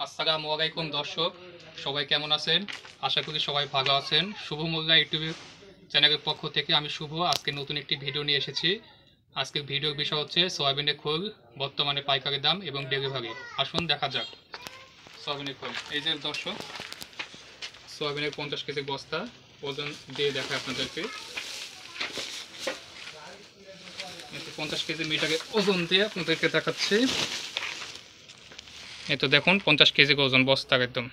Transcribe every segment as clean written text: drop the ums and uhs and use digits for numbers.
আসসালামু আলাইকুম দর্শক, সবাই কেমন আছেন? আশা করি সবাই ভালো আছেন। শুভ মোল্লা ইউটিউব চ্যানেলের পক্ষ থেকে আমি শুভ আজকে নতুন একটি ভিডিও নিয়ে এসেছি। আজকের ভিডিওর বিষয় হচ্ছে সয়াবিনের খোল বর্তমানে পাইকারি দাম এবং ডেলিভারি। আসুন দেখা যাক সয়াবিনের খোল। এই যে দর্শক, সয়াবিনের 50 কেজি বস্তা ওজন দিয়ে দেখায় আপনাদেরকে। 50 কেজি মিটারে ওজন দিয়ে আপনাদেরকে দেখাচ্ছি। এই তো দেখুন 50 কেজি ওজন বস্তার একদম।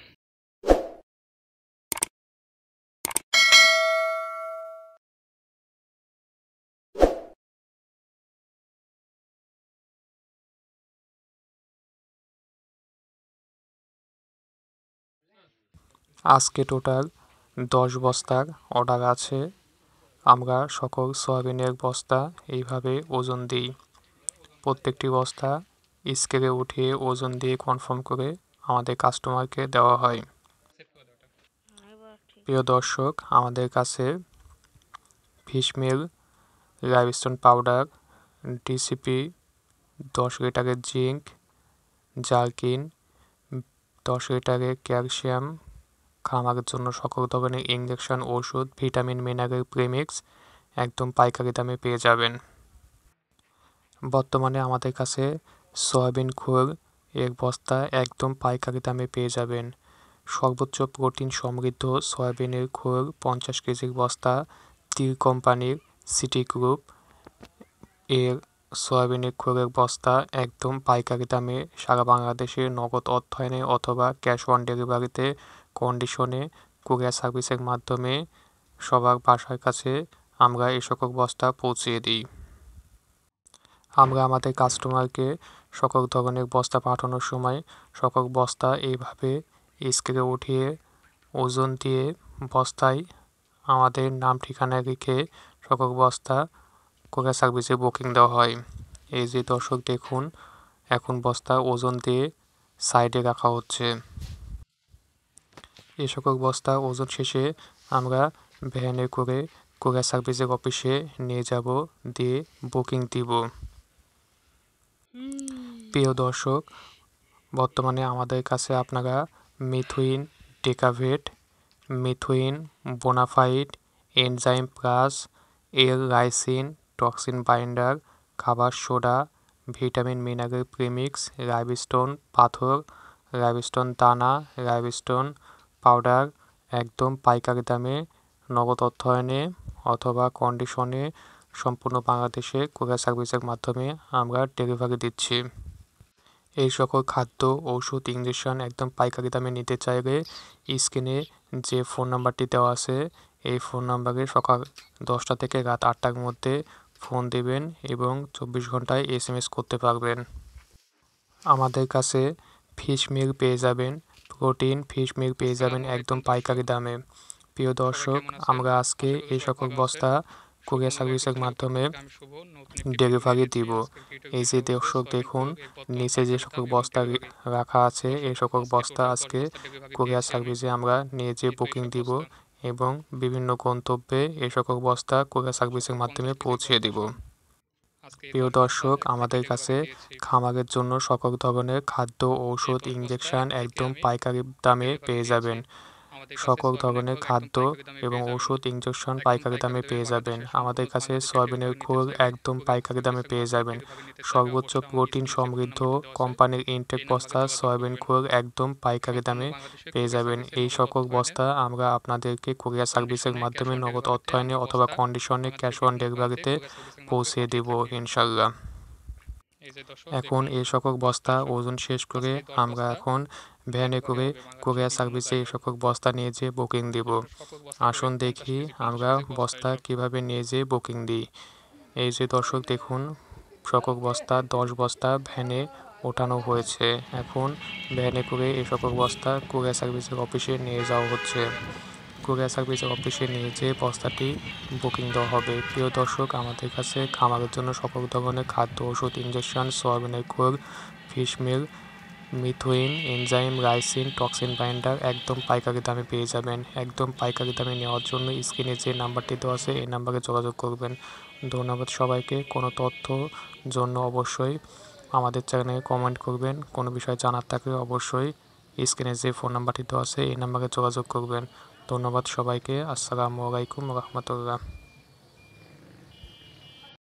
আজকে টোটাল 10 বস্তার অর্ডার আছে। আমরা সকল সয়াবিনের বস্তা এইভাবে ওজন দিই। প্রত্যেকটি বস্তা স্কেলে উঠিয়ে ওজন দিয়ে কনফার্ম করে আমাদের কাস্টমারকে দেওয়া হয়। প্রিয় দর্শক, আমাদের কাছে ফিশ মিল, লাইভস্টোন পাউডার, ডিসিপি, 10 লিটারের জিঙ্ক, জার্কিন, 10 লিটারের ক্যালসিয়াম, খামারের জন্য সকল ধরনের ইনজেকশন, ওষুধ, ভিটামিন, মিনারেল প্রিমিক্স একদম পাইকারি দামে পেয়ে যাবেন। বর্তমানে আমাদের কাছে সয়াবিন খোল এক বস্তা একদম পাইকারি দামে পেয়ে যাবেন। সর্বোচ্চ প্রোটিন সমৃদ্ধ সয়াবিনের খোল 50 কেজির বস্তা তীর কোম্পানির সিটি গ্রুপ এর সয়াবিনের খোলের বস্তা একদম পাইকারি দামে সারা বাংলাদেশে নগদ অর্থায়নে অথবা ক্যাশ অন ডেলিভারিতে কন্ডিশনে কুরিয়ার সার্ভিসের মাধ্যমে সবার বাসার কাছে আমরা এই সকল বস্তা পৌঁছিয়ে দিই। আমরা আমাদের কাস্টমারকে সকল ধরনের বস্তা পাঠানোর সময় সকল বস্তা এইভাবে স্কেলে উঠিয়ে ওজন দিয়ে বস্তায় আমাদের নাম ঠিকানা লিখে সকল বস্তা কুরিয়ার সার্ভিসে বুকিং দেওয়া হয়। এই যে দর্শক দেখুন, এখন বস্তা ওজন দিয়ে সাইডে রাখা হচ্ছে। এই সকল বস্তা ওজন শেষে আমরা ভ্যানে করে কুরিয়ার সার্ভিসের অফিসে নিয়ে যাব, দিয়ে বুকিং দিব। প্রিয় দর্শক, বর্তমানে আমাদের কাছে আপনারা মিথুইন ডেকাভেট, methionine bonafide, enzyme plus, L lysine, toxin binder, খাবার soda, vitamin mineral premix, limestone পাথর, লাইভস্টোন দানা, লাইভস্টোন পাউডার একদম পাইকারি দামে নগদ অর্থায়নে অথবা কন্ডিশনে সম্পূর্ণ বাংলাদেশে কুরিয়ার সার্ভিসের মাধ্যমে আমরা ডেলিভারি দিচ্ছি। এই সকল খাদ্য, ওষুধ, ইঞ্জেকশন একদম পাইকারি দামে নিতে চাইলে স্ক্রিনে যে ফোন নাম্বারটি দেওয়া আছে এই ফোন নাম্বারে সকাল 10টা থেকে রাত 8টার মধ্যে ফোন দেবেন এবং 24 ঘন্টায় SMS করতে পারবেন। আমাদের কাছে ফিশ মিল পেয়ে যাবেন, প্রোটিন ফিশ মিল পেয়ে যাবেন একদম পাইকারি দামে। প্রিয় দর্শক, আমরা আজকে এই সকল বস্তা কুরিয়ার সার্ভিসের মাধ্যমে ডেলিভারি দিব। এই যে দর্শক দেখুন, নিচে যে সকল বস্তা রাখা আছে এই সকল বস্তা আজকে কুরিয়ার সার্ভিসে আমরা নিয়ে যেয়ে বুকিং দিব এবং বিভিন্ন গন্তব্যে এই সকল বস্তা কুরিয়ার সার্ভিসের মাধ্যমে পৌঁছে দিব। প্রিয় দর্শক, আমাদের কাছে খামারের জন্য সকল ধরনের খাদ্য, ঔষধ, ইঞ্জেকশন একদম পাইকারি দামে পেয়ে যাবেন। সকল ধরনের খাদ্য এবং ওষুধ, ইঞ্জেকশন পাইকারি দামে পেয়ে যাবেন। আমাদের কাছে সয়াবিনের খোল একদম পাইকারি দামে পেয়ে যাবেন। সর্বোচ্চ প্রোটিন সমৃদ্ধ কোম্পানির ইনটেক বস্তা সয়াবিন খোল একদম পাইকারি দামে পেয়ে যাবেন। এই সকল বস্তা আমরা আপনাদেরকে কুরিয়ার সার্ভিসের মাধ্যমে নগদ অর্থায়নে অথবা কন্ডিশনে ক্যাশ অন ডেলিভারিতে পৌঁছে দেব ইনশাল্লাহ। এখন এই সকল বস্তা ওজন শেষ করে আমরা এখন ভ্যানে করে কুরিয়ার সার্ভিসে এই সকল বস্তা নিয়ে যেয়ে বুকিং দিব। আসুন দেখি আমরা বস্তা কিভাবে নিয়ে যেয়ে বুকিং দিই। এই যে দর্শক দেখুন, সকল বস্তা 10 বস্তা ভ্যানে ওঠানো হয়েছে। এখন ভ্যানে করে এই সকল বস্তা কুরিয়ার সার্ভিসের অফিসে নিয়ে যাওয়া হচ্ছে। কুরিয়ার সার্ভিসের অফিসে নিয়ে যেয়ে বস্তাটি বুকিং দেওয়া হবে। প্রিয় দর্শক, আমাদের কাছে খামারের জন্য সকল ধরনের খাদ্য, ওষুধ, ইঞ্জেকশন, সয়াবিনের খোল, fish meal, methionine, enzyme, lysine, toxin binder একদম পাইকারি দামে পেয়ে যাবেন। একদম পাইকারি দামে নেওয়ার জন্য স্ক্রিনে যে নাম্বারটি দেওয়া আছে এই নাম্বারে যোগাযোগ করবেন। ধন্যবাদ সবাইকে। কোনো তথ্য জন্য অবশ্যই আমাদের চ্যানেলে কমেন্ট করবেন। কোনো বিষয় জানার থাকলে অবশ্যই স্ক্রিনে যে ফোন নাম্বারটি দেওয়া আছে এই নাম্বারে যোগাযোগ করবেন। ধন্যবাদ সবাইকে। আসসালামু আলাইকুম রহমতুল্লাহ।